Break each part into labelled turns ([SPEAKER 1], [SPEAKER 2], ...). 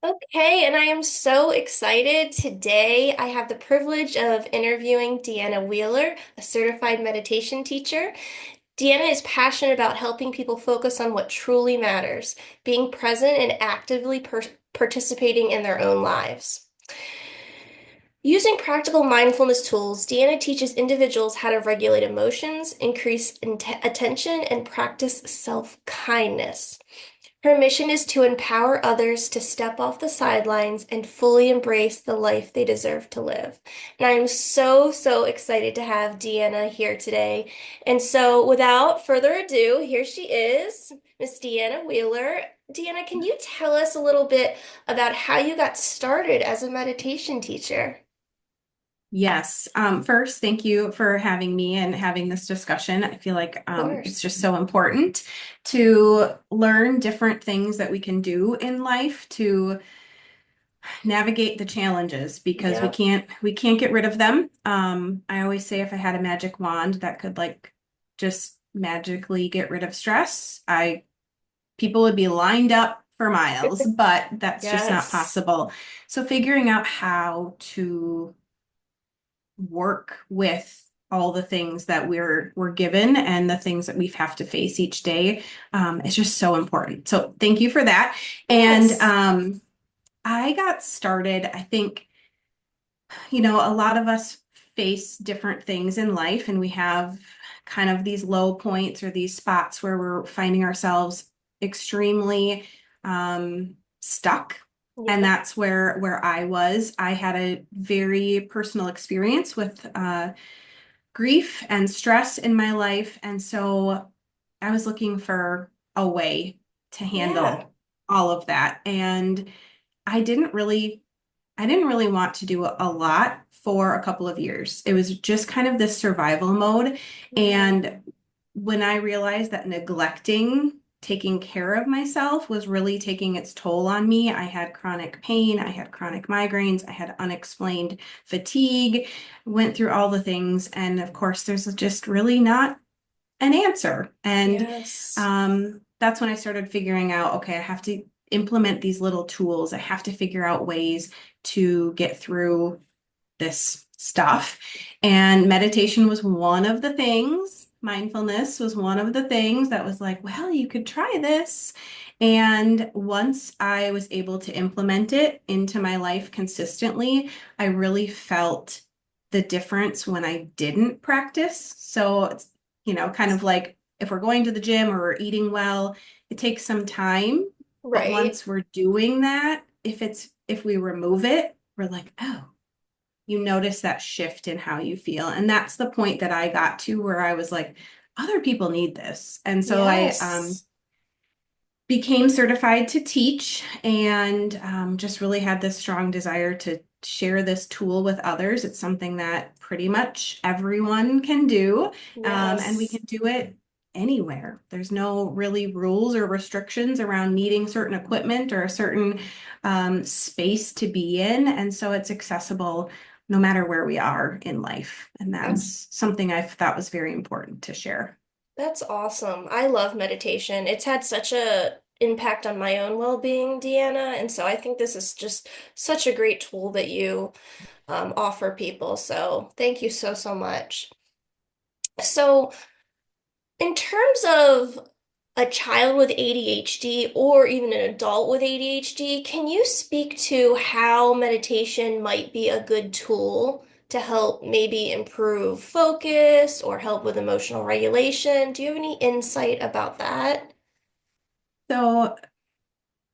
[SPEAKER 1] Okay, and I am so excited. Today, I have the privilege of interviewing Deanna Wheeler, a certified meditation teacher. Deanna is passionate about helping people focus on what truly matters, being present and actively participating in their own lives. Using practical mindfulness tools, Deanna teaches individuals how to regulate emotions, increase attention, and practice self-kindness. Her mission is to empower others to step off the sidelines and fully embrace the life they deserve to live. And I am so excited to have Deanna here today. And so, without further ado, here she is, Miss Deanna Wheeler. Deanna, can you tell us a little bit about how you got started as a meditation teacher?
[SPEAKER 2] Yes. First, thank you for having me and having this discussion. I feel like
[SPEAKER 1] Of
[SPEAKER 2] it's
[SPEAKER 1] course.
[SPEAKER 2] just so important to learn different things that we can do in life to navigate the challenges because we
[SPEAKER 1] Yep.
[SPEAKER 2] can't get rid of them. I always say if I had a magic wand that could just magically get rid of stress, I people would be lined up for miles, but that's just not
[SPEAKER 1] Yes.
[SPEAKER 2] possible. So figuring out how to work with all the things that we're given and the things that we have to face each day is just so important. So thank you for that. And
[SPEAKER 1] Yes.
[SPEAKER 2] I got started, I think, a lot of us face different things in life, and we have kind of these low points or these spots where we're finding ourselves extremely stuck. And
[SPEAKER 1] Yep.
[SPEAKER 2] that's where I was. I had a very personal experience with grief and stress in my life. And so I was looking for a way to
[SPEAKER 1] Yeah.
[SPEAKER 2] handle all of that. And I didn't really I didn't really want to do a lot for a couple of years. It was just kind of this survival mode.
[SPEAKER 1] Yeah.
[SPEAKER 2] And when I realized that neglecting taking care of myself was really taking its toll on me, I had chronic pain, I had chronic migraines, I had unexplained fatigue, went through all the things. And of course, there's just really not an answer. And
[SPEAKER 1] Yes.
[SPEAKER 2] that's when I started figuring out, okay, I have to implement these little tools. I have to figure out ways to get through this stuff. And meditation was one of the things. Mindfulness was one of the things that was like, well, you could try this. And once I was able to implement it into my life consistently, I really felt the difference when I didn't practice. So it's, kind of like if we're going to the gym or we're eating well, it takes some time. But
[SPEAKER 1] Right.
[SPEAKER 2] once we're doing that, if we remove it, we're like, oh, you notice that shift in how you feel. And that's the point that I got to where I was like, other people need this. And so I
[SPEAKER 1] Yes.
[SPEAKER 2] became certified to teach and just really had this strong desire to share this tool with others. It's something that pretty much everyone can do, and we
[SPEAKER 1] Yes.
[SPEAKER 2] can do it anywhere. There's no really rules or restrictions around needing certain equipment or a certain space to be in. And so it's accessible no matter where we are in life. And
[SPEAKER 1] That's
[SPEAKER 2] that's something I thought was very important to share.
[SPEAKER 1] that's awesome. I love meditation. It's had such a impact on my own well-being, Deanna, and so I think this is just such a great tool that you offer people. So thank you so much. So in terms of a child with ADHD or even an adult with ADHD, can you speak to how meditation might be a good tool to help maybe improve focus or help with emotional regulation? Do you have any insight about that?
[SPEAKER 2] So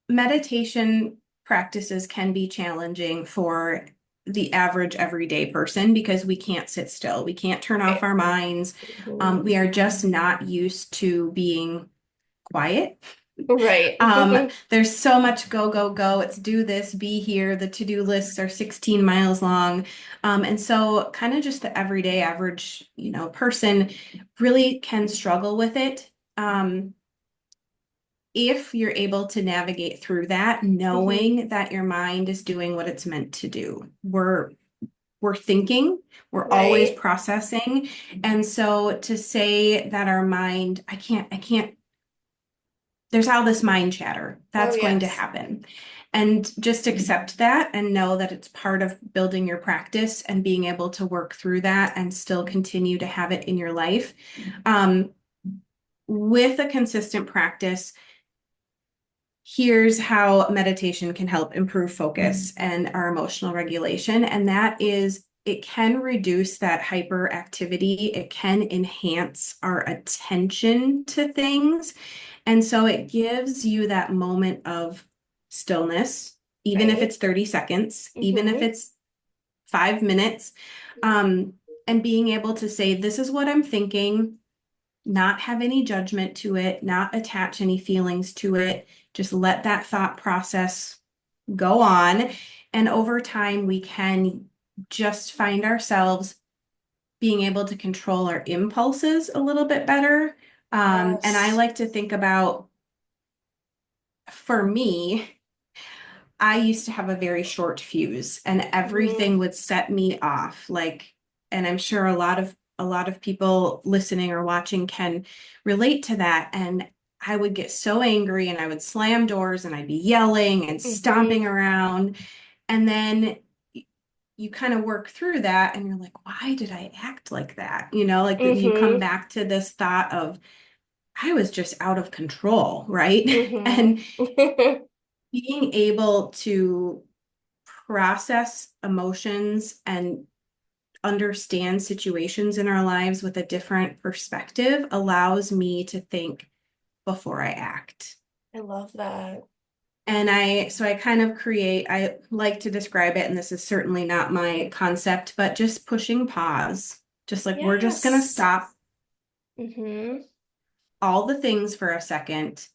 [SPEAKER 2] meditation practices can be challenging for the average everyday person because we can't sit still. We can't turn off
[SPEAKER 1] Right.
[SPEAKER 2] our minds.
[SPEAKER 1] Mhm.
[SPEAKER 2] We are just not used to being quiet.
[SPEAKER 1] Right.
[SPEAKER 2] There's so much go, go, go. It's do this, be here. The to-do lists are 16 miles long. And so kind of just the everyday average, person really can struggle with it. If you're able to navigate through that,
[SPEAKER 1] Mhm.
[SPEAKER 2] knowing that your mind is doing what it's meant to do. We're thinking, we're always
[SPEAKER 1] Right.
[SPEAKER 2] processing. And so to say that our mind, there's all this mind chatter
[SPEAKER 1] Oh,
[SPEAKER 2] that's going to
[SPEAKER 1] yes.
[SPEAKER 2] happen. and just accept that and know that it's part of building your practice and being able to work through that and still continue to have it in your life. Um, with a consistent practice, here's how meditation can help improve focus and our emotional regulation. And that is, it can reduce that hyperactivity. It can enhance our attention to things. And so it gives you that moment of stillness, even if
[SPEAKER 1] Right.
[SPEAKER 2] it's 30 seconds, even if
[SPEAKER 1] Mm-hmm.
[SPEAKER 2] it's 5 minutes, um, and being able to say, this is what I'm thinking, not have any judgment to it, not attach any feelings to it, just let that thought process go on. And over time, we can just find ourselves being able to control our impulses a little bit better. And I
[SPEAKER 1] Yes.
[SPEAKER 2] like to think about, for me, I used to have a very short fuse and
[SPEAKER 1] Mm-hmm.
[SPEAKER 2] everything would set me off. Like, and I'm sure a lot of people listening or watching can relate to that. And I would get so angry and I would slam doors and I'd be yelling and
[SPEAKER 1] Mm-hmm.
[SPEAKER 2] stomping around. And then you kind of work through that and you're like, why did I act like that? Like you come
[SPEAKER 1] Mm-hmm.
[SPEAKER 2] back to this thought of, I was just out of control, right? And
[SPEAKER 1] Mm-hmm.
[SPEAKER 2] being able to process emotions and understand situations in our lives with a different perspective allows me to think before I act.
[SPEAKER 1] I love that.
[SPEAKER 2] And so I kind of I like to describe it, and this is certainly not my concept, but just pushing pause. Just like we're just going to
[SPEAKER 1] Yes.
[SPEAKER 2] stop
[SPEAKER 1] Mm-hmm.
[SPEAKER 2] all the things for a second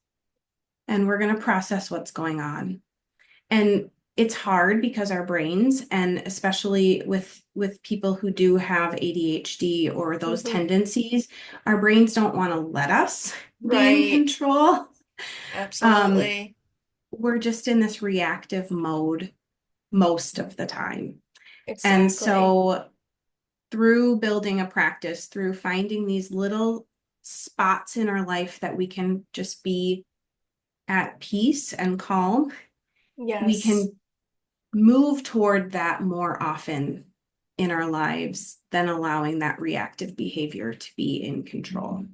[SPEAKER 2] and we're going to process what's going on. And it's hard because our brains, and especially with people who do have ADHD or those
[SPEAKER 1] Mm-hmm.
[SPEAKER 2] tendencies, our brains don't want to let us be in
[SPEAKER 1] Right.
[SPEAKER 2] control. Um,
[SPEAKER 1] Absolutely.
[SPEAKER 2] we're just in this reactive mode most of the time. And
[SPEAKER 1] Exactly.
[SPEAKER 2] so through building a practice, through finding these little spots in our life that we can just be at peace and calm, we
[SPEAKER 1] Yes.
[SPEAKER 2] can move toward that more often in our lives than allowing that reactive behavior to be in control.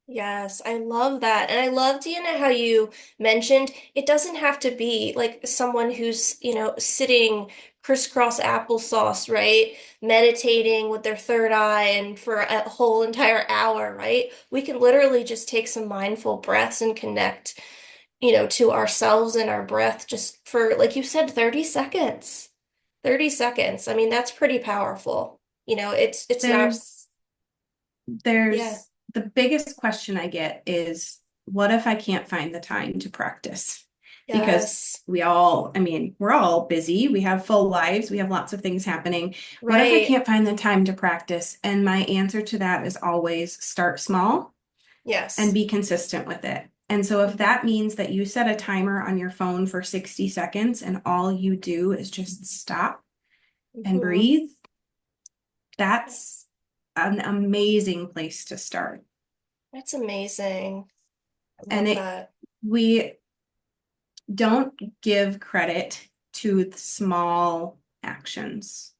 [SPEAKER 1] Yes, I love that. And I love, Deanna, how you mentioned it doesn't have to be like someone who's, sitting crisscross applesauce, right? Meditating with their third eye and for a whole entire hour, right? We can literally just take some mindful breaths and connect, to ourselves and our breath just for, like you said, 30 seconds. 30 seconds. I mean, that's pretty powerful. It's not,
[SPEAKER 2] There's
[SPEAKER 1] yeah.
[SPEAKER 2] there's the biggest question I get is, what if I can't find the time to practice? Because
[SPEAKER 1] Yes.
[SPEAKER 2] I mean, we're all busy, we have full lives, we have lots of things happening. What if I
[SPEAKER 1] Right.
[SPEAKER 2] can't find the time to practice? And my answer to that is always start small and
[SPEAKER 1] Yes.
[SPEAKER 2] be consistent with it. And so if
[SPEAKER 1] Mhm.
[SPEAKER 2] that means that you set a timer on your phone for 60 seconds and all you do is just stop and
[SPEAKER 1] Mhm.
[SPEAKER 2] breathe, that's an amazing place to start.
[SPEAKER 1] That's amazing. I
[SPEAKER 2] And
[SPEAKER 1] love that.
[SPEAKER 2] we don't give credit to the small actions.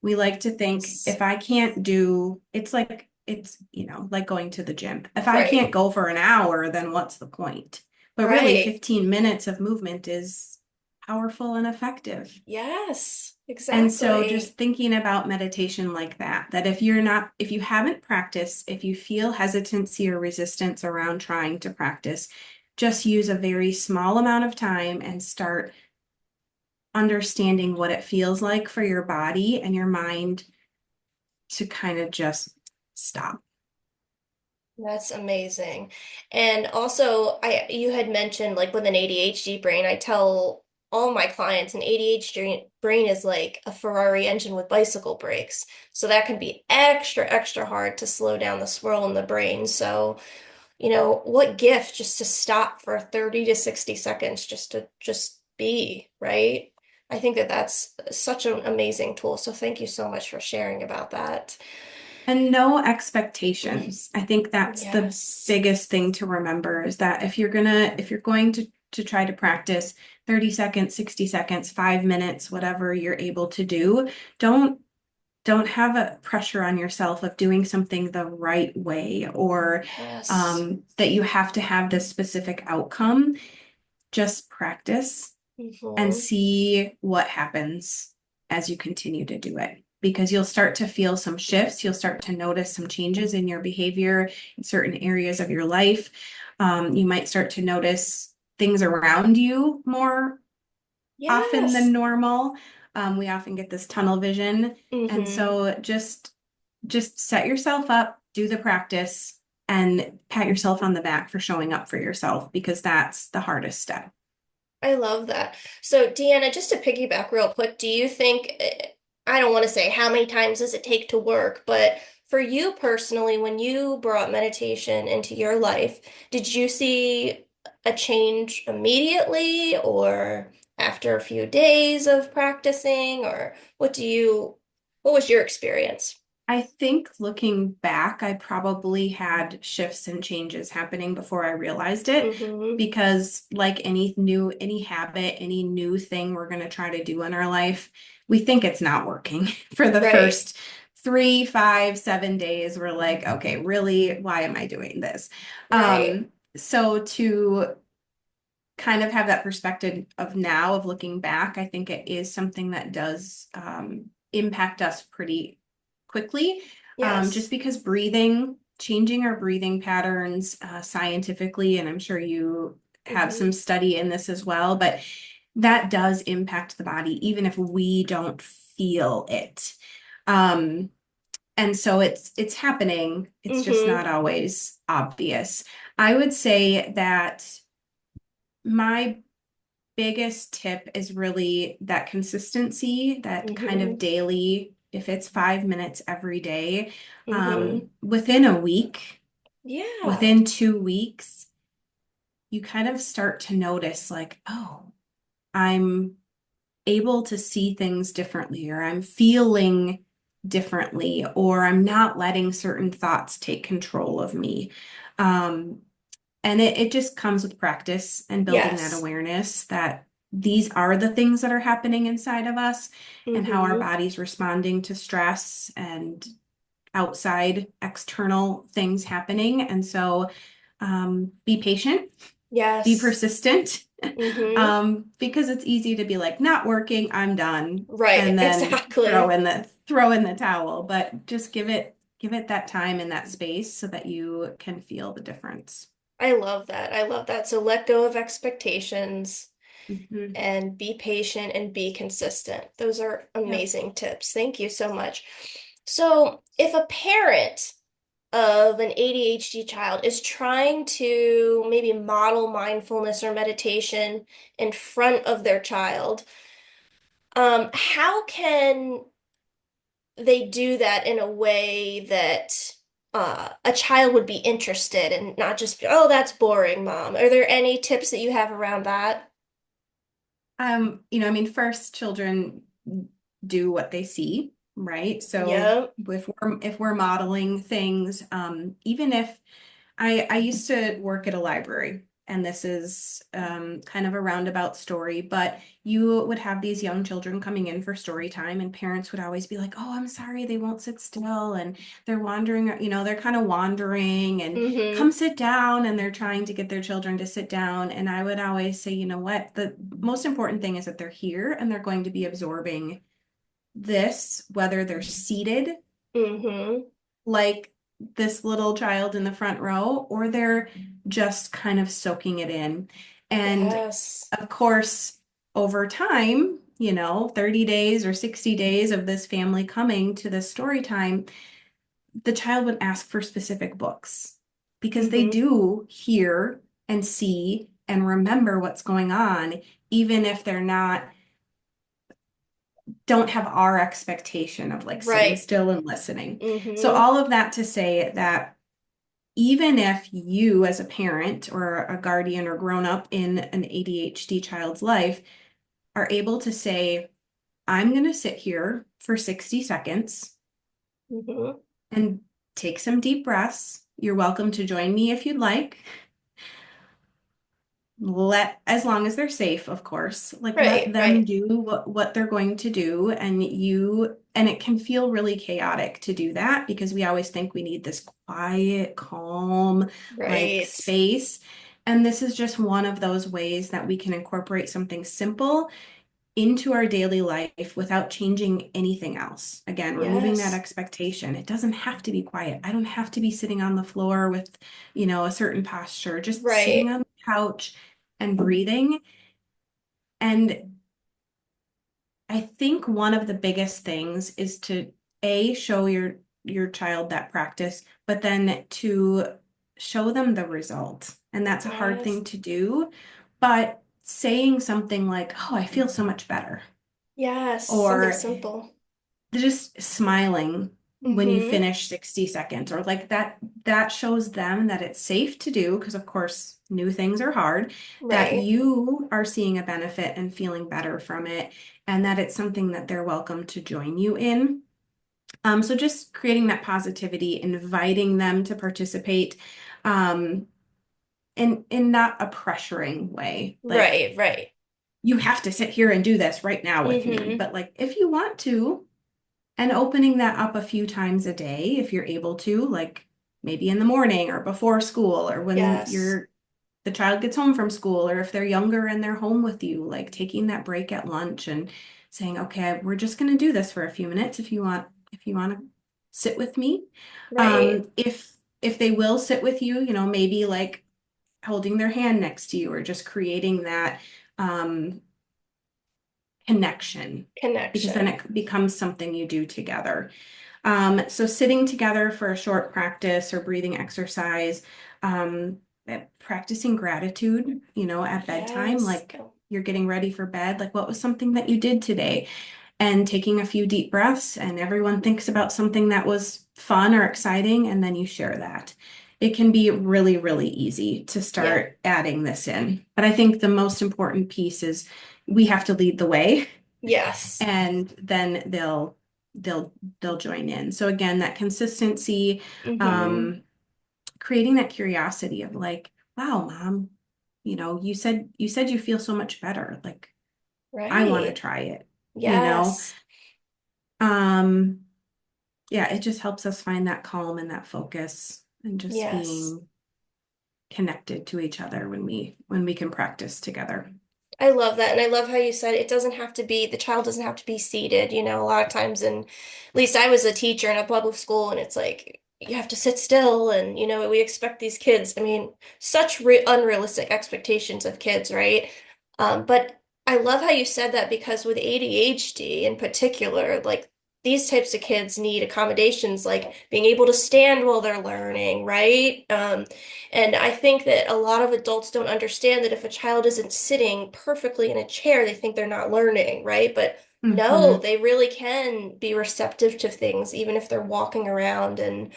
[SPEAKER 2] We like to think
[SPEAKER 1] Yes.
[SPEAKER 2] if I can't do, like going to the gym. If I
[SPEAKER 1] Right.
[SPEAKER 2] can't go for an hour, then what's the point? But really,
[SPEAKER 1] Right.
[SPEAKER 2] 15 minutes of movement is powerful and effective.
[SPEAKER 1] Yes.
[SPEAKER 2] And so just
[SPEAKER 1] Exactly.
[SPEAKER 2] thinking about meditation like that if you haven't practiced, if you feel hesitancy or resistance around trying to practice, just use a very small amount of time and start understanding what it feels like for your body and your mind to kind of just stop.
[SPEAKER 1] That's amazing. And also, you had mentioned like with an ADHD brain, I tell all my clients an ADHD brain is like a Ferrari engine with bicycle brakes. So that can be extra, extra hard to slow down the swirl in the brain. So, what gift just to stop for 30 to 60 seconds just to just be, right? I think that that's such an amazing tool. So thank you so much for sharing about that.
[SPEAKER 2] And no expectations. I think that's the
[SPEAKER 1] Yes.
[SPEAKER 2] biggest thing to remember is that if you're going to to try to practice 30 seconds, 60 seconds, 5 minutes, whatever you're able to do. Don't don't have a pressure on yourself of doing something the right way or
[SPEAKER 1] Yes.
[SPEAKER 2] that you have to have this specific outcome. Just practice and
[SPEAKER 1] Mm-hmm.
[SPEAKER 2] see what happens as you continue to do it. Because you'll start to feel some shifts, you'll start to notice some changes in your behavior in certain areas of your life. You might start to notice things around you more often than
[SPEAKER 1] Yes.
[SPEAKER 2] normal. We often get this tunnel vision. And
[SPEAKER 1] Mm-hmm.
[SPEAKER 2] so just set yourself up, do the practice, and pat yourself on the back for showing up for yourself because that's the hardest step.
[SPEAKER 1] I love that. So, Deanna, just to piggyback real quick, do you think, I don't want to say how many times does it take to work, but for you personally, when you brought meditation into your life, did you see a change immediately or after a few days of practicing, or what was your experience?
[SPEAKER 2] I think looking back, I probably had shifts and changes happening before I realized it.
[SPEAKER 1] Mm-hmm.
[SPEAKER 2] Because, like any habit, any new thing we're going to try to do in our life, we think it's not working for the
[SPEAKER 1] Right,
[SPEAKER 2] first 3, 5, 7 days. We're like, okay, really, why am I doing this?
[SPEAKER 1] right.
[SPEAKER 2] So to kind of have that perspective of now of looking back, I think it is something that does impact us pretty quickly.
[SPEAKER 1] Yes.
[SPEAKER 2] Just because breathing, changing our breathing patterns scientifically, and I'm sure you have
[SPEAKER 1] Mm-hmm.
[SPEAKER 2] some study in this as well, but that does impact the body, even if we don't feel it. Um, and so it's happening. It's just
[SPEAKER 1] Mm-hmm.
[SPEAKER 2] not always obvious. I would say that my biggest tip is really that consistency, that kind of
[SPEAKER 1] Mm-hmm.
[SPEAKER 2] daily, if it's 5 minutes every day,
[SPEAKER 1] Mm-hmm.
[SPEAKER 2] within a week,
[SPEAKER 1] Yeah.
[SPEAKER 2] within 2 weeks, you kind of start to notice like, oh, I'm able to see things differently, or I'm feeling differently, or I'm not letting certain thoughts take control of me. Um, And it just comes with practice and building that
[SPEAKER 1] Yes.
[SPEAKER 2] awareness that these are the things that are happening inside of us and how our
[SPEAKER 1] Mm-hmm.
[SPEAKER 2] body's responding to stress and outside external things happening. And so be patient, be
[SPEAKER 1] Yes.
[SPEAKER 2] persistent,
[SPEAKER 1] Mm-hmm.
[SPEAKER 2] because it's easy to be like, not working, I'm done,
[SPEAKER 1] Right.
[SPEAKER 2] and then
[SPEAKER 1] Exactly.
[SPEAKER 2] throw in the towel. But just give it that time and that space so that you can feel the difference.
[SPEAKER 1] I love that. I love that. So let go of expectations
[SPEAKER 2] Mhm.
[SPEAKER 1] and be patient and be consistent. Those are
[SPEAKER 2] Yep.
[SPEAKER 1] amazing tips. Thank you so much. So, if a parent of an ADHD child is trying to maybe model mindfulness or meditation in front of their child, how can they do that in a way that a child would be interested and not just be, oh, that's boring, mom. Are there any tips that you have around that?
[SPEAKER 2] I mean, first, children do what they see, right? So
[SPEAKER 1] Yeah.
[SPEAKER 2] if we're modeling things, even if I used to work at a library, and this is kind of a roundabout story, but you would have these young children coming in for story time, and parents would always be like, "Oh, I'm sorry, they won't sit still, and they're wandering, they're kind of wandering, and
[SPEAKER 1] Mm-hmm.
[SPEAKER 2] come sit down." And they're trying to get their children to sit down. And I would always say, you know what? The most important thing is that they're here and they're going to be absorbing this, whether they're seated
[SPEAKER 1] Mm-hmm.
[SPEAKER 2] like this little child in the front row, or they're just kind of soaking it in. And
[SPEAKER 1] Yes.
[SPEAKER 2] of course, over time, 30 days or 60 days of this family coming to this story time, the child would ask for specific books because they
[SPEAKER 1] Mm-hmm.
[SPEAKER 2] do hear and see and remember what's going on, even if they're not, don't have our expectation of like sitting
[SPEAKER 1] Right.
[SPEAKER 2] still and listening. So,
[SPEAKER 1] Mm-hmm.
[SPEAKER 2] all of that to say that even if you, as a parent or a guardian or grown up in an ADHD child's life, are able to say, I'm going to sit here for 60 seconds
[SPEAKER 1] Mm-hmm.
[SPEAKER 2] and take some deep breaths. You're welcome to join me if you'd like. let, as long as they're safe, of course, like let
[SPEAKER 1] Right,
[SPEAKER 2] them
[SPEAKER 1] right.
[SPEAKER 2] do what they're going to do. And it can feel really chaotic to do that because we always think we need this quiet, calm, like
[SPEAKER 1] Right.
[SPEAKER 2] space. And this is just one of those ways that we can incorporate something simple into our daily life without changing anything else. Again, removing that
[SPEAKER 1] Yes.
[SPEAKER 2] expectation. It doesn't have to be quiet. I don't have to be sitting on the floor with, a certain posture, just sitting
[SPEAKER 1] Right.
[SPEAKER 2] on the couch and breathing. And I think one of the biggest things is to show your child that practice, but then to show them the result. And that's a hard
[SPEAKER 1] Yes.
[SPEAKER 2] thing to do, but saying something like, "Oh, I feel so much better."
[SPEAKER 1] Yes. Something
[SPEAKER 2] Or
[SPEAKER 1] simple.
[SPEAKER 2] just smiling when you
[SPEAKER 1] Mm-hmm.
[SPEAKER 2] finish 60 seconds or like that shows them that it's safe to do because of course new things are hard, that
[SPEAKER 1] Right.
[SPEAKER 2] you are seeing a benefit and feeling better from it, and that it's something that they're welcome to join you in. So just creating that positivity, inviting them to participate, um, in not a pressuring way, like
[SPEAKER 1] Right, right.
[SPEAKER 2] you have to sit here and do this right now with me,
[SPEAKER 1] Mm-hmm.
[SPEAKER 2] but like if you want to. And opening that up a few times a day, if you're able to, like maybe in the morning or before school or when
[SPEAKER 1] Yes.
[SPEAKER 2] the child gets home from school, or if they're younger and they're home with you, like taking that break at lunch and saying, okay, we're just going to do this for a few minutes if you want to sit with me.
[SPEAKER 1] Right.
[SPEAKER 2] If they will sit with you, maybe like holding their hand next to you or just creating that um, connection, because then
[SPEAKER 1] Connection.
[SPEAKER 2] it becomes something you do together. So sitting together for a short practice or breathing exercise, practicing gratitude, at bedtime,
[SPEAKER 1] Yes.
[SPEAKER 2] like you're getting ready for bed, like what was something that you did today? And taking a few deep breaths, and everyone thinks about something that was fun or exciting, and then you share that. It can be really, really easy to
[SPEAKER 1] Yeah.
[SPEAKER 2] start adding this in. But I think the most important piece is we have to lead the way,
[SPEAKER 1] Yes.
[SPEAKER 2] and then they'll they'll join in. So again, that consistency,
[SPEAKER 1] Mm-hmm.
[SPEAKER 2] um, creating that curiosity of like, wow, mom, you said you feel so much better. Like, I want to
[SPEAKER 1] Right.
[SPEAKER 2] try it, you know?
[SPEAKER 1] Yes.
[SPEAKER 2] Um, yeah, it just helps us find that calm and that focus and just
[SPEAKER 1] Yes.
[SPEAKER 2] being connected to each other when we can practice together.
[SPEAKER 1] I love that. And I love how you said it doesn't have to be, the child doesn't have to be seated. A lot of times, and at least I was a teacher in a public school, and it's like, you have to sit still. And, we expect these kids, I mean, such re unrealistic expectations of kids, right? But I love how you said that because with ADHD in particular, like, these types of kids need accommodations like being able to stand while they're learning, right? And I think that a lot of adults don't understand that if a child isn't sitting perfectly in a chair, they think they're not learning, right? But no,
[SPEAKER 2] Hmm.
[SPEAKER 1] they really can be receptive to things, even if they're walking around. And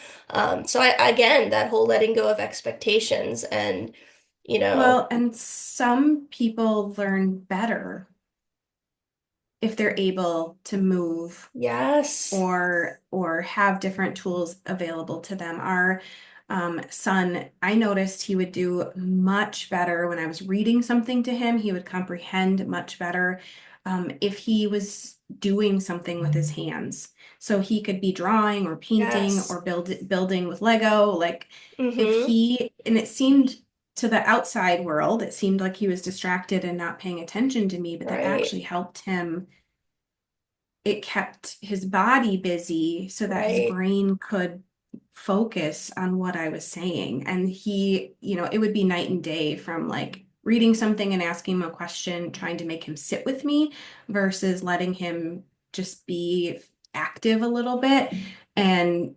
[SPEAKER 1] so again, that whole letting go of expectations and, you know,
[SPEAKER 2] Well, and some people learn better if they're able to move
[SPEAKER 1] yes,
[SPEAKER 2] or have different tools available to them. Our son, I noticed he would do much better when I was reading something to him. He would comprehend much better if he was doing something with his hands. So he could be drawing or painting
[SPEAKER 1] yes,
[SPEAKER 2] or building with Lego. Like if
[SPEAKER 1] mm-hmm,
[SPEAKER 2] he, and it seemed to the outside world, it seemed like he was distracted and not paying attention to me, but that
[SPEAKER 1] right,
[SPEAKER 2] actually helped him. It kept his body busy so that his
[SPEAKER 1] right,
[SPEAKER 2] brain could focus on what I was saying. And he, it would be night and day from like reading something and asking him a question, trying to make him sit with me versus letting him just be active a little bit. And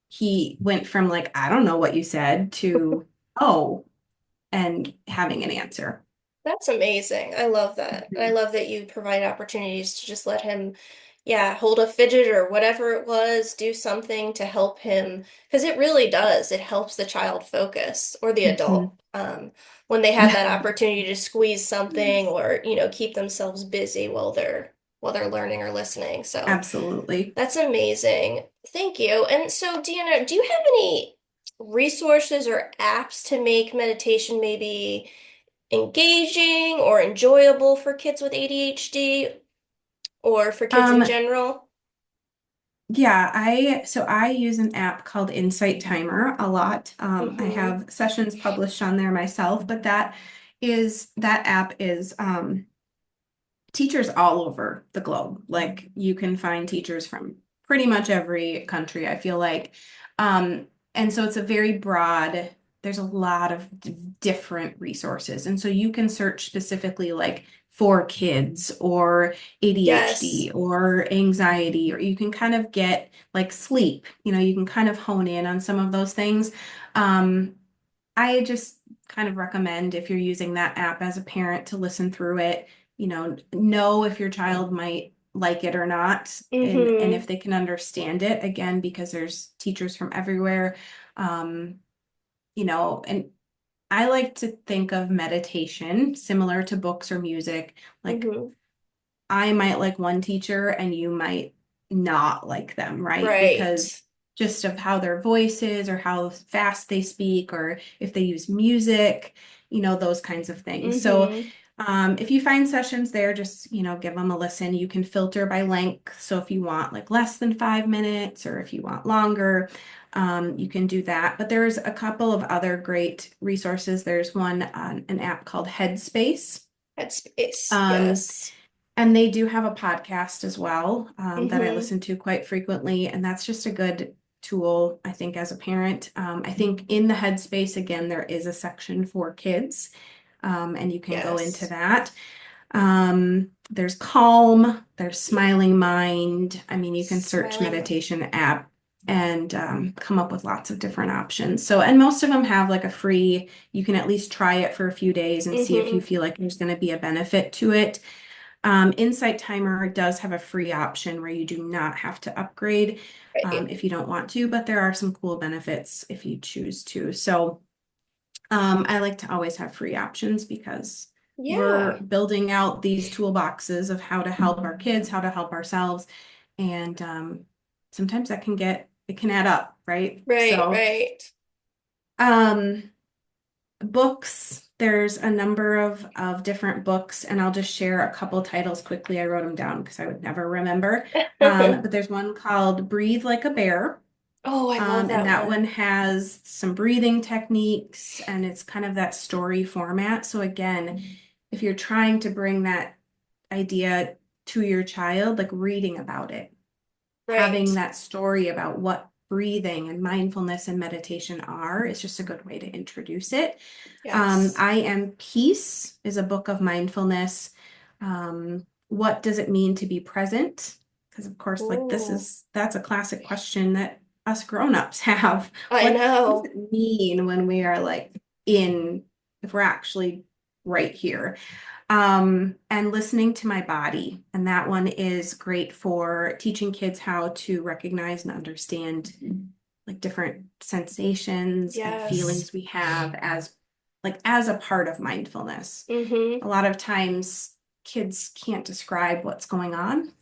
[SPEAKER 2] he went from like, I don't know what you said to, oh, and having an answer.
[SPEAKER 1] that's amazing. I love that. And I
[SPEAKER 2] Mhm.
[SPEAKER 1] love that you provide opportunities to just let him, yeah, hold a fidget or whatever it was, do something to help him. Because it really does. It helps the child focus or the adult
[SPEAKER 2] Mhm.
[SPEAKER 1] when they have
[SPEAKER 2] Yeah,
[SPEAKER 1] that opportunity to squeeze something or, keep themselves busy while they're learning or listening. So
[SPEAKER 2] absolutely.
[SPEAKER 1] that's amazing. Thank you. And so, Deanna, do you have any resources or apps to make meditation maybe engaging or enjoyable for kids with ADHD or for kids in
[SPEAKER 2] Um,
[SPEAKER 1] general?
[SPEAKER 2] yeah, I use an app called Insight Timer a lot. I
[SPEAKER 1] Mm-hmm.
[SPEAKER 2] have sessions published on there myself, but that app is teachers all over the globe. Like you can find teachers from pretty much every country, I feel like. Um, and so it's a very broad, there's a lot of different resources. And so you can search specifically like for kids or
[SPEAKER 1] Yes.
[SPEAKER 2] ADHD or anxiety, or you can kind of get like sleep, you can kind of hone in on some of those things. Um, I just kind of recommend if you're using that app as a parent to listen through it, know if your child might like it or not, and
[SPEAKER 1] Mm-hmm.
[SPEAKER 2] if they can understand it, again, because there's teachers from everywhere. Um, and I like to think of meditation similar to books or music. Like
[SPEAKER 1] Mm-hmm.
[SPEAKER 2] I might like one teacher and you might not like them, right?
[SPEAKER 1] Right.
[SPEAKER 2] Because just of how their voice is or how fast they speak or if they use music, those kinds of things. So
[SPEAKER 1] Mm-hmm.
[SPEAKER 2] if you find sessions there, just, give them a listen. You can filter by length. So if you want like less than 5 minutes or if you want longer, you can do that. But there's a couple of other great resources. There's one on an app called Headspace.
[SPEAKER 1] Headspace.
[SPEAKER 2] Um,
[SPEAKER 1] Yes.
[SPEAKER 2] and they do have a podcast as well that I
[SPEAKER 1] Mm-hmm.
[SPEAKER 2] listen to quite frequently. And that's just a good tool, I think, as a parent. I think in the Headspace, again, there is a section for kids, and you can go into
[SPEAKER 1] Yes.
[SPEAKER 2] that. There's Calm, there's Smiling Mind. I mean, you can search
[SPEAKER 1] Smiling.
[SPEAKER 2] meditation app and come up with lots of different options. So, and most of them have like a free, you can at least try it for a few days and see if you
[SPEAKER 1] Mm-hmm.
[SPEAKER 2] feel like there's going to be a benefit to it. Insight Timer does have a free option where you do not have to upgrade
[SPEAKER 1] Right.
[SPEAKER 2] if you don't want to, but there are some cool benefits if you choose to. So I like to always have free options because we're
[SPEAKER 1] Yeah.
[SPEAKER 2] building out these toolboxes of how to help our kids, how to help ourselves, and sometimes it can add up, right?
[SPEAKER 1] Right.
[SPEAKER 2] So
[SPEAKER 1] Right.
[SPEAKER 2] um, books, there's a number of different books, and I'll just share a couple titles quickly. I wrote them down because I would never remember. But there's one called Breathe Like a Bear.
[SPEAKER 1] Oh, I love
[SPEAKER 2] And
[SPEAKER 1] that
[SPEAKER 2] that one
[SPEAKER 1] one.
[SPEAKER 2] has some breathing techniques and it's kind of that story format. So again, if you're trying to bring that idea to your child, like reading about it,
[SPEAKER 1] Right.
[SPEAKER 2] having that story about what breathing and mindfulness and meditation are is just a good way to introduce it.
[SPEAKER 1] Yes.
[SPEAKER 2] I Am Peace is a book of mindfulness. What does it mean to be present? Because of course, like
[SPEAKER 1] Ooh.
[SPEAKER 2] that's a classic question that us grown-ups have.
[SPEAKER 1] I
[SPEAKER 2] What does
[SPEAKER 1] know.
[SPEAKER 2] it mean when we are like if we're actually right here? And listening to my body. And that one is great for teaching kids how to recognize and understand like different sensations and
[SPEAKER 1] Yes.
[SPEAKER 2] feelings we have as a part of mindfulness.
[SPEAKER 1] Mm-hmm.
[SPEAKER 2] A lot of times kids can't describe what's going on,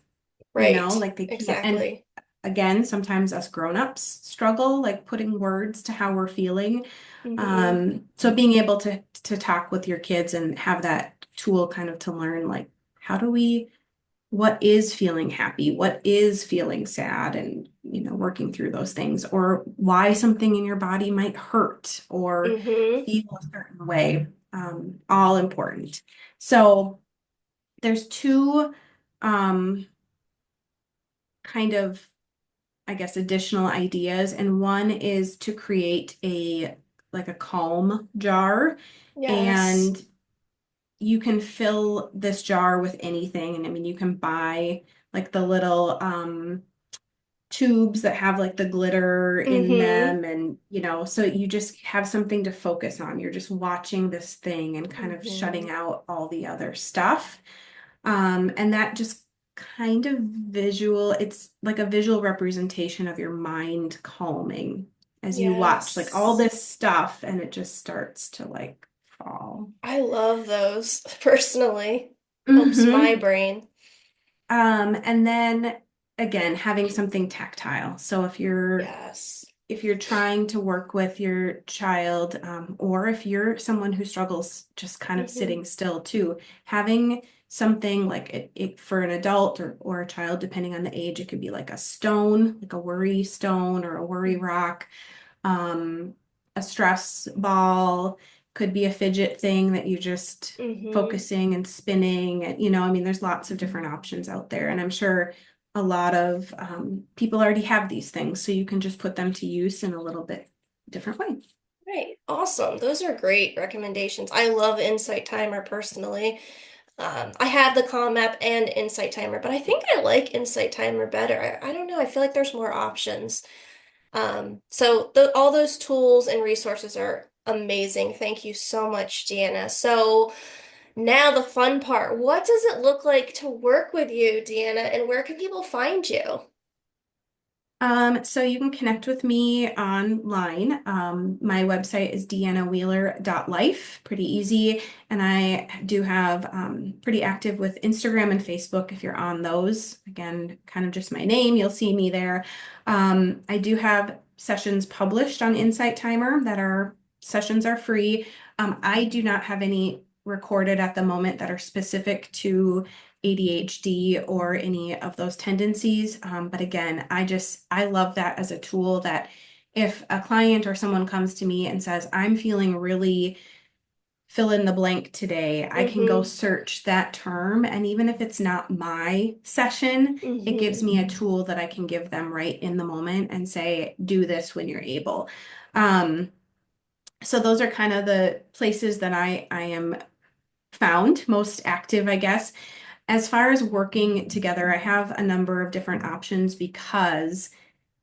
[SPEAKER 1] Right.
[SPEAKER 2] like they can't. And
[SPEAKER 1] Exactly.
[SPEAKER 2] again, sometimes us grown-ups struggle like putting words to how we're feeling.
[SPEAKER 1] Mm-hmm.
[SPEAKER 2] So being able to talk with your kids and have that tool kind of to learn like what is feeling happy, what is feeling sad, and working through those things, or why something in your body might hurt or
[SPEAKER 1] Mm-hmm.
[SPEAKER 2] feel a certain way, all important. So there's two um, kind of, I guess, additional ideas, and one is to create a calm jar,
[SPEAKER 1] Yes.
[SPEAKER 2] and you can fill this jar with anything. And I mean, you can buy like the little tubes that have like the glitter in
[SPEAKER 1] Mm-hmm.
[SPEAKER 2] them, and so you just have something to focus on. You're just watching this thing and kind of
[SPEAKER 1] Mm-hmm.
[SPEAKER 2] shutting out all the other stuff. And that just kind of it's like a visual representation of your mind calming as you watch like all
[SPEAKER 1] Yes.
[SPEAKER 2] this stuff and it just starts to like fall.
[SPEAKER 1] I love those personally. Helps my
[SPEAKER 2] Hmm.
[SPEAKER 1] brain.
[SPEAKER 2] And then again, having something tactile. So if you're
[SPEAKER 1] Yes.
[SPEAKER 2] if you're trying to work with your child, or if you're someone who struggles just kind of
[SPEAKER 1] Hmm.
[SPEAKER 2] sitting still too, having something like for an adult or a child, depending on the age, it could be like a stone, like a worry stone or a worry rock, um, a stress ball, could be a fidget thing that you just
[SPEAKER 1] Hmm.
[SPEAKER 2] focusing and spinning. And, I mean, there's lots of different options out there. And I'm sure a lot of people already have these things, so you can just put them to use in a little bit different way.
[SPEAKER 1] Right. Awesome. Those are great recommendations. I love Insight Timer personally. I have the Calm app and Insight Timer, but I think I like Insight Timer better. I don't know. I feel like there's more options. So all those tools and resources are amazing. Thank you so much, Deanna. So now the fun part. What does it look like to work with you, Deanna, and where can people find you?
[SPEAKER 2] So you can connect with me online. My website is deannawheeler.life, pretty easy. And I do have pretty active with Instagram and Facebook if you're on those. Again, kind of just my name, you'll see me there. I do have sessions published on Insight Timer that are sessions are free. I do not have any recorded at the moment that are specific to ADHD or any of those tendencies. But again, I love that as a tool that if a client or someone comes to me and says, I'm feeling really fill in the blank today, I can go
[SPEAKER 1] Mm-hmm.
[SPEAKER 2] search that term. And even if it's not my session, it gives
[SPEAKER 1] Mm-hmm.
[SPEAKER 2] me a tool that I can give them right in the moment and say, do this when you're able. Um, so those are kind of the places that I am found most active, I guess. As far as working together, I have a number of different options because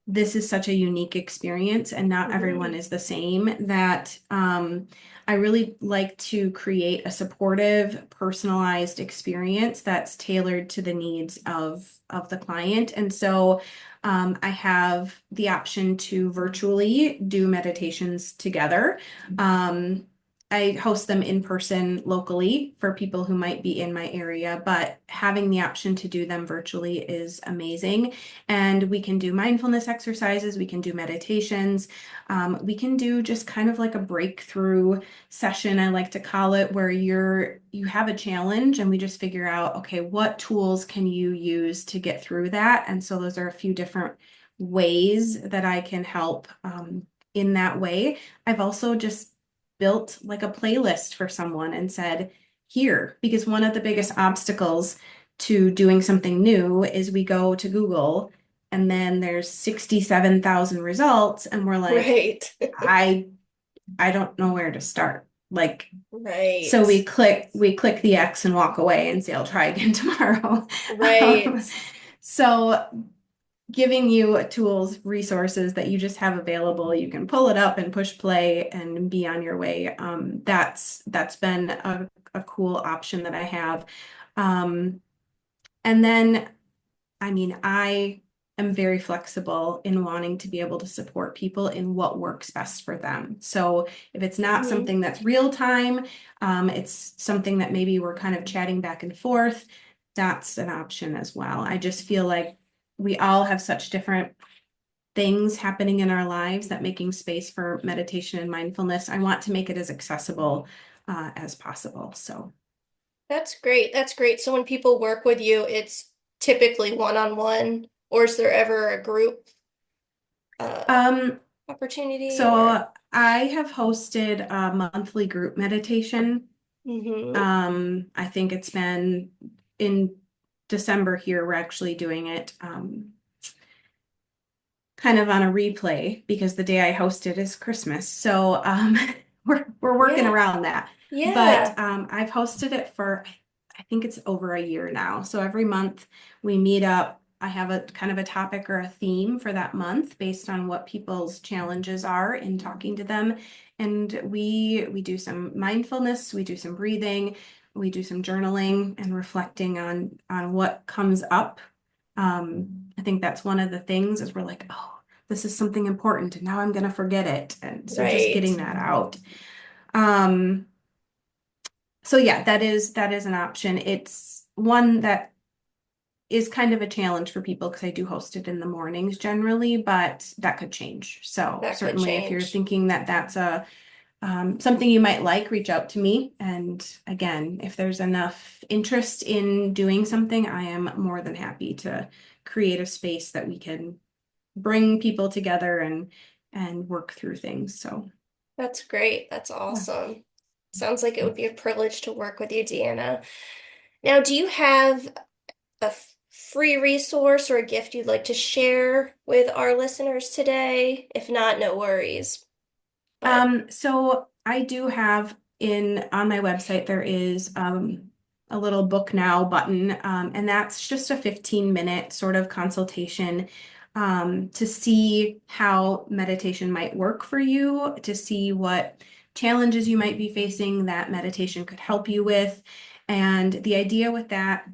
[SPEAKER 2] this is such a unique experience and not everyone
[SPEAKER 1] Mm-hmm.
[SPEAKER 2] is the same that I really like to create a supportive, personalized experience that's tailored to the needs of the client. And so I have the option to virtually do meditations together. Um, I host them in person locally for people who might be in my area, but having the option to do them virtually is amazing. And we can do mindfulness exercises, we can do meditations, we can do just kind of like a breakthrough session, I like to call it, where you have a challenge and we just figure out, okay, what tools can you use to get through that? And so those are a few different ways that I can help in that way. I've also just built like a playlist for someone and said, here, because one of the biggest obstacles to doing something new is we go to Google and then there's 67,000 results and we're like,
[SPEAKER 1] Right.
[SPEAKER 2] I I don't know where to start. Like, so
[SPEAKER 1] Right.
[SPEAKER 2] we click the X and walk away and say I'll try again tomorrow.
[SPEAKER 1] Right.
[SPEAKER 2] Um, so giving you tools, resources that you just have available, you can pull it up and push play and be on your way. That's been a cool option that I have. Um, and then I mean, I am very flexible in wanting to be able to support people in what works best for them. So if it's not
[SPEAKER 1] Hmm.
[SPEAKER 2] something that's real time, it's something that maybe we're kind of chatting back and forth, that's an option as well. I just feel like we all have such different things happening in our lives that making space for meditation and mindfulness, I want to make it as accessible as possible. So.
[SPEAKER 1] That's great. That's great. So when people work with you, it's typically one-on-one, or is there ever a group uh
[SPEAKER 2] Um,
[SPEAKER 1] opportunity or
[SPEAKER 2] So I have hosted a monthly group meditation.
[SPEAKER 1] hmm.
[SPEAKER 2] I think it's been in December here, we're actually doing it kind of on a replay because the day I hosted is Christmas. So we're working
[SPEAKER 1] Yeah.
[SPEAKER 2] around that. But
[SPEAKER 1] Yeah.
[SPEAKER 2] I've hosted it for I think it's over a year now. So every month we meet up. I have a kind of a topic or a theme for that month based on what people's challenges are in talking to them. And we do some mindfulness, we do some breathing, we do some journaling and reflecting on what comes up. I think that's one of the things is we're like, oh, this is something important and now I'm gonna forget it. And so just
[SPEAKER 1] Right.
[SPEAKER 2] getting that out. Um, so yeah, that is an option. It's one that is kind of a challenge for people because I do host it in the mornings generally, but that could change. So
[SPEAKER 1] That could
[SPEAKER 2] certainly if you're
[SPEAKER 1] change.
[SPEAKER 2] thinking that that's a something you might like, reach out to me. And again, if there's enough interest in doing something, I am more than happy to create a space that we can bring people together and work through things. So
[SPEAKER 1] That's great. That's
[SPEAKER 2] yeah.
[SPEAKER 1] awesome. Sounds like it would be a privilege to work with you, Deanna. Now, do you have a free resource or a gift you'd like to share with our listeners today? If not, no worries. But
[SPEAKER 2] So I do have in on my website, there is a little book now button, and that's just a 15-minute sort of consultation to see how meditation might work for you, to see what challenges you might be facing that meditation could help you with. And the idea with that,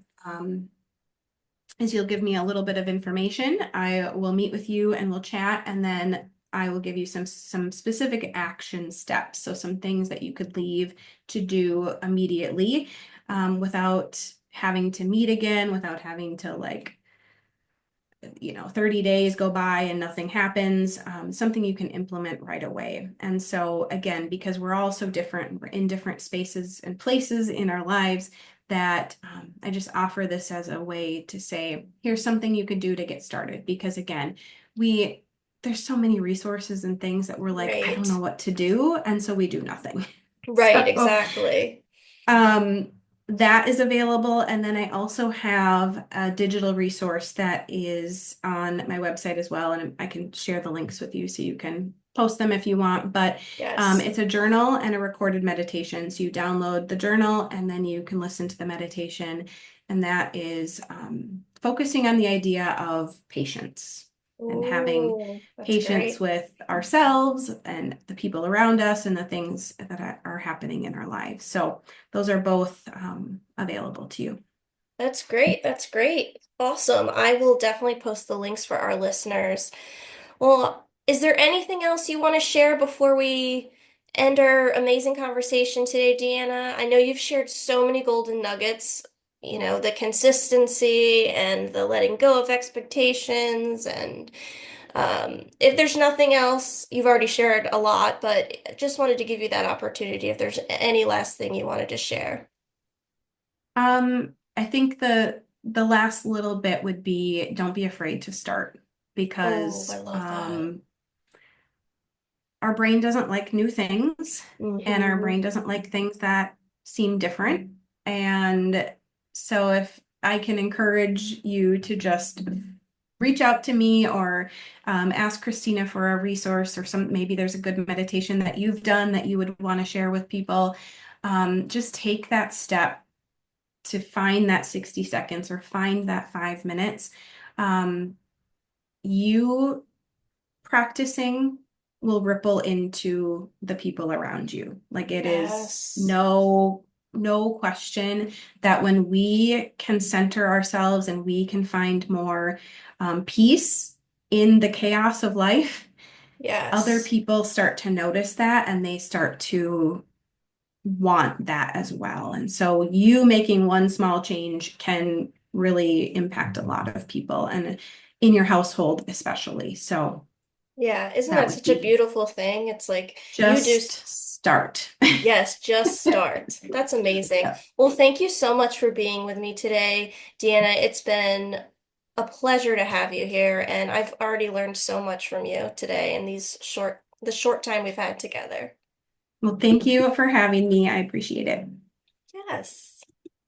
[SPEAKER 2] is you'll give me a little bit of information. I will meet with you and we'll chat, and then I will give you some specific action steps. So some things that you could leave to do immediately, without having to meet again, without having to 30 days go by and nothing happens, something you can implement right away. And so, again, because we're all so different, we're in different spaces and places in our lives, that I just offer this as a way to say, here's something you could do to get started. Because, again, there's so many resources and things that we're like, I don't know
[SPEAKER 1] right.
[SPEAKER 2] what to do. And so we do nothing.
[SPEAKER 1] Right,
[SPEAKER 2] So,
[SPEAKER 1] exactly.
[SPEAKER 2] um, that is available. And then I also have a digital resource that is on my website as well. And I can share the links with you so you can post them if you want. But
[SPEAKER 1] Yes.
[SPEAKER 2] it's a journal and a recorded meditation. So you download the journal and then you can listen to the meditation. And that is focusing on the idea of patience and having
[SPEAKER 1] Ooh, that's
[SPEAKER 2] patience
[SPEAKER 1] great.
[SPEAKER 2] with ourselves and the people around us and the things that are happening in our lives. So those are both available to you.
[SPEAKER 1] That's great. That's great. Awesome. I will definitely post the links for our listeners. Well, is there anything else you want to share before we end our amazing conversation today, Deanna? I know you've shared so many golden nuggets, the consistency and the letting go of expectations. And if there's nothing else, you've already shared a lot, but just wanted to give you that opportunity if there's any last thing you wanted to share.
[SPEAKER 2] I think the last little bit would be don't be afraid to start,
[SPEAKER 1] Oh, I
[SPEAKER 2] because
[SPEAKER 1] love that.
[SPEAKER 2] our brain doesn't like new things, and our
[SPEAKER 1] Hmm.
[SPEAKER 2] brain doesn't like things that seem different. And so if I can encourage you to just reach out to me, or ask Christina for a resource, or maybe there's a good meditation that you've done that you would want to share with people. Just take that step to find that 60 seconds or find that 5 minutes. Um, you practicing will ripple into the people around you. Like, it is
[SPEAKER 1] Yes.
[SPEAKER 2] no question that when we can center ourselves and we can find more peace in the chaos of life, other
[SPEAKER 1] Yes.
[SPEAKER 2] people start to notice that and they start to want that as well. And so you making one small change can really impact a lot of people, and in your household especially. So
[SPEAKER 1] Yeah, isn't
[SPEAKER 2] that
[SPEAKER 1] that
[SPEAKER 2] would
[SPEAKER 1] such a
[SPEAKER 2] be
[SPEAKER 1] beautiful thing? It's like you do,
[SPEAKER 2] just start.
[SPEAKER 1] yes, just start. That's amazing.
[SPEAKER 2] Yeah.
[SPEAKER 1] Well, thank you so much for being with me today, Deanna. It's been a pleasure to have you here, and I've already learned so much from you today in the short time we've had together.
[SPEAKER 2] Well, thank you for having me. I appreciate it.
[SPEAKER 1] Yes.